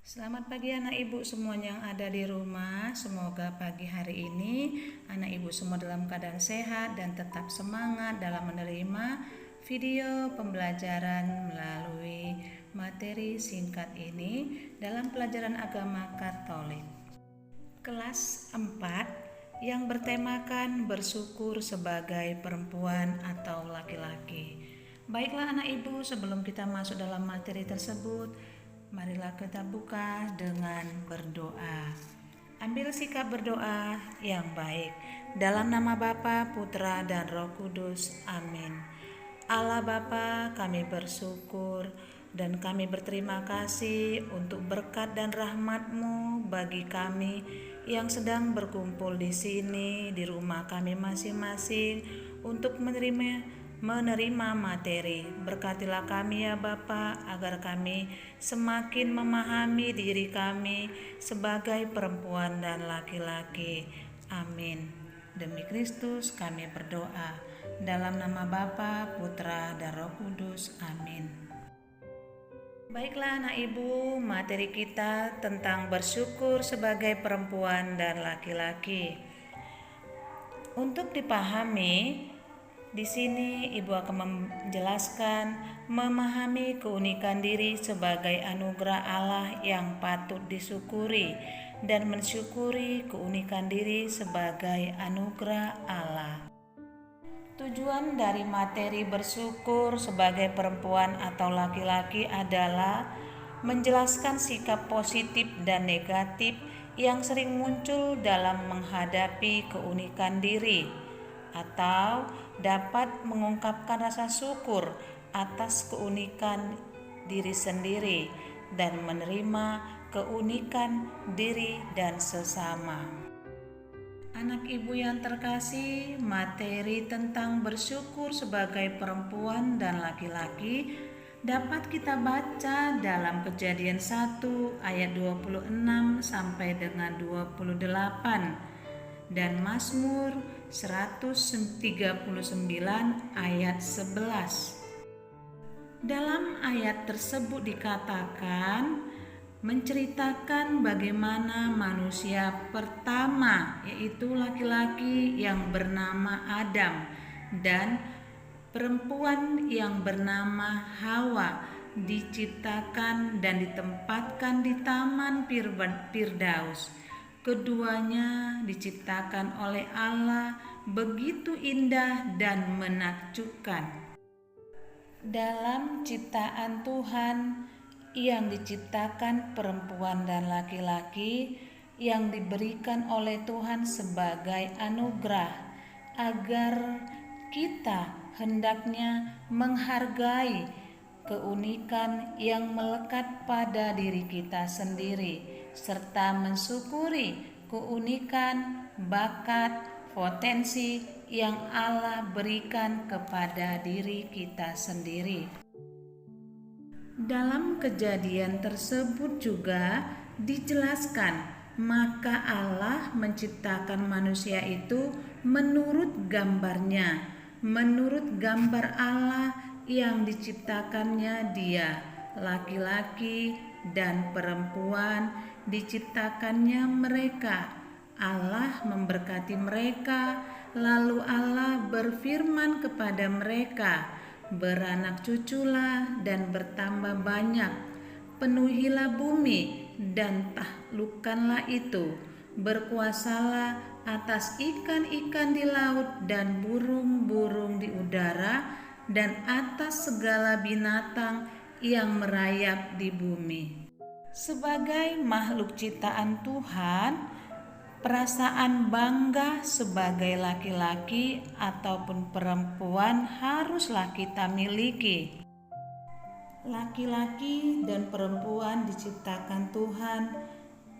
Selamat pagi anak ibu semuanya yang ada di rumah. Semoga pagi hari ini anak ibu semua dalam keadaan sehat dan tetap semangat dalam menerima video pembelajaran melalui materi singkat ini dalam pelajaran agama Katolik. Kelas 4 yang bertemakan bersyukur sebagai perempuan atau laki-laki. Baiklah anak ibu, sebelum kita masuk dalam materi tersebut, marilah kita buka dengan berdoa. Ambil sikap berdoa yang baik. Dalam nama Bapa, Putra, dan Roh Kudus. Amin. Allah Bapa, kami bersyukur dan kami berterima kasih untuk berkat dan rahmat-Mu bagi kami yang sedang berkumpul di sini di rumah kami masing-masing untuk menerima materi. Berkatilah kami ya Bapa, agar kami semakin memahami diri kami sebagai perempuan dan laki-laki. Amin. Demi Kristus kami berdoa. Dalam nama Bapa, Putra, dan Roh Kudus. Amin. Baiklah anak ibu, materi kita tentang bersyukur sebagai perempuan dan laki-laki. Untuk dipahami, di sini ibu akan menjelaskan memahami keunikan diri sebagai anugerah Allah yang patut disyukuri dan mensyukuri keunikan diri sebagai anugerah Allah. Tujuan dari materi bersyukur sebagai perempuan atau laki-laki adalah menjelaskan sikap positif dan negatif yang sering muncul dalam menghadapi keunikan diri, atau dapat mengungkapkan rasa syukur atas keunikan diri sendiri dan menerima keunikan diri dan sesama. Anak ibu yang terkasih, materi tentang bersyukur sebagai perempuan dan laki-laki dapat kita baca dalam Kejadian 1 ayat 26 sampai dengan 28 dan Mazmur 139 ayat 11. Dalam ayat tersebut dikatakan menceritakan bagaimana manusia pertama, yaitu laki-laki yang bernama Adam dan perempuan yang bernama Hawa diciptakan dan ditempatkan di Taman Firdaus. Keduanya diciptakan oleh Allah begitu indah dan menakjubkan. Dalam ciptaan Tuhan yang diciptakan perempuan dan laki-laki yang diberikan oleh Tuhan sebagai anugerah, agar kita hendaknya menghargai keunikan yang melekat pada diri kita sendiri, serta mensyukuri keunikan, bakat, potensi yang Allah berikan kepada diri kita sendiri. Dalam kejadian tersebut juga dijelaskan, maka Allah menciptakan manusia itu menurut gambarnya, menurut gambar Allah yang diciptakannya dia, laki-laki dan perempuan diciptakannya mereka. Allah memberkati mereka, lalu Allah berfirman kepada mereka, beranak cuculah dan bertambah banyak, penuhilah bumi dan taklukkanlah itu, berkuasalah atas ikan-ikan di laut dan burung-burung di udara dan atas segala binatang yang merayap di bumi. Sebagai makhluk ciptaan Tuhan, perasaan bangga sebagai laki-laki ataupun perempuan haruslah kita miliki. Laki-laki dan perempuan diciptakan Tuhan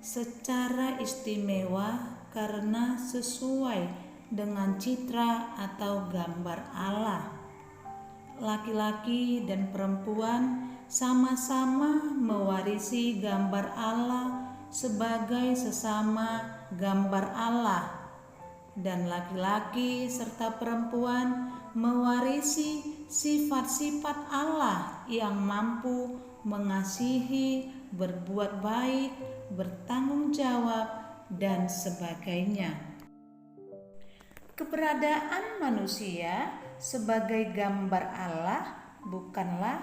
secara istimewa karena sesuai dengan citra atau gambar Allah. Laki-laki dan perempuan sama-sama mewarisi gambar Allah sebagai sesama gambar Allah, dan laki-laki serta perempuan mewarisi sifat-sifat Allah yang mampu mengasihi, berbuat baik, bertanggung jawab, dan sebagainya. Keberadaan manusia sebagai gambar Allah bukanlah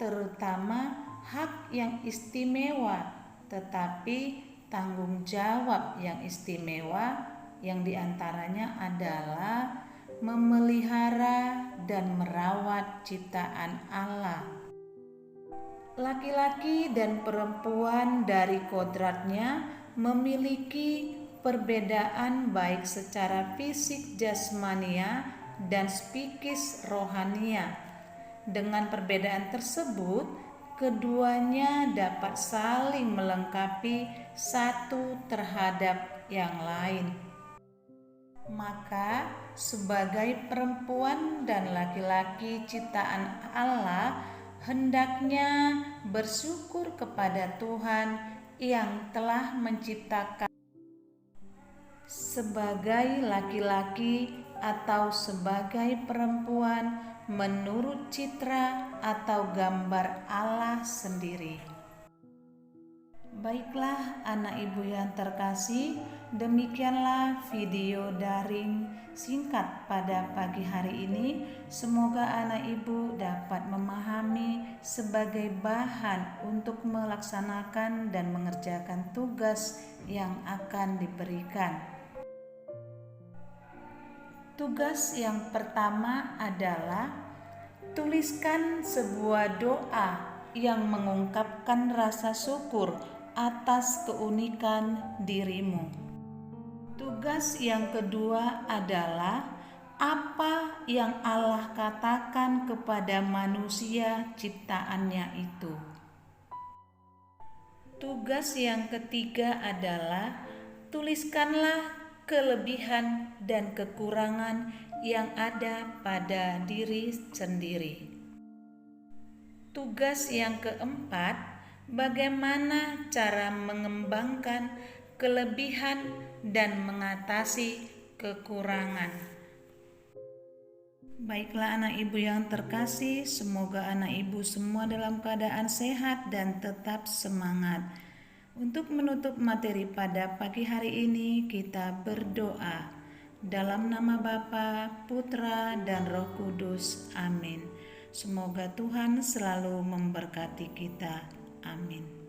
terutama hak yang istimewa, tetapi tanggung jawab yang istimewa, yang diantaranya adalah memelihara dan merawat ciptaan Allah. Laki-laki dan perempuan dari kodratnya memiliki perbedaan baik secara fisik jasmania dan psikis rohania. Dengan perbedaan tersebut, keduanya dapat saling melengkapi satu terhadap yang lain. Maka, sebagai perempuan dan laki-laki ciptaan Allah, hendaknya bersyukur kepada Tuhan yang telah menciptakan sebagai laki-laki atau sebagai perempuan menurut citra atau gambar Allah sendiri. Baiklah anak ibu yang terkasih, demikianlah video daring singkat pada pagi hari ini. Semoga anak ibu dapat memahami sebagai bahan untuk melaksanakan dan mengerjakan tugas yang akan diberikan. Tugas yang pertama adalah tuliskan sebuah doa yang mengungkapkan rasa syukur atas keunikan dirimu. Tugas yang kedua adalah apa yang Allah katakan kepada manusia ciptaannya itu. Tugas yang ketiga adalah tuliskanlah kelebihan dan kekurangan yang ada pada diri sendiri. Tugas yang keempat, bagaimana cara mengembangkan kelebihan dan mengatasi kekurangan. Baiklah anak ibu yang terkasih, semoga anak ibu semua dalam keadaan sehat dan tetap semangat. Untuk menutup materi pada pagi hari ini, kita berdoa. Dalam nama Bapa, Putra, dan Roh Kudus. Amin. Semoga Tuhan selalu memberkati kita. Amin.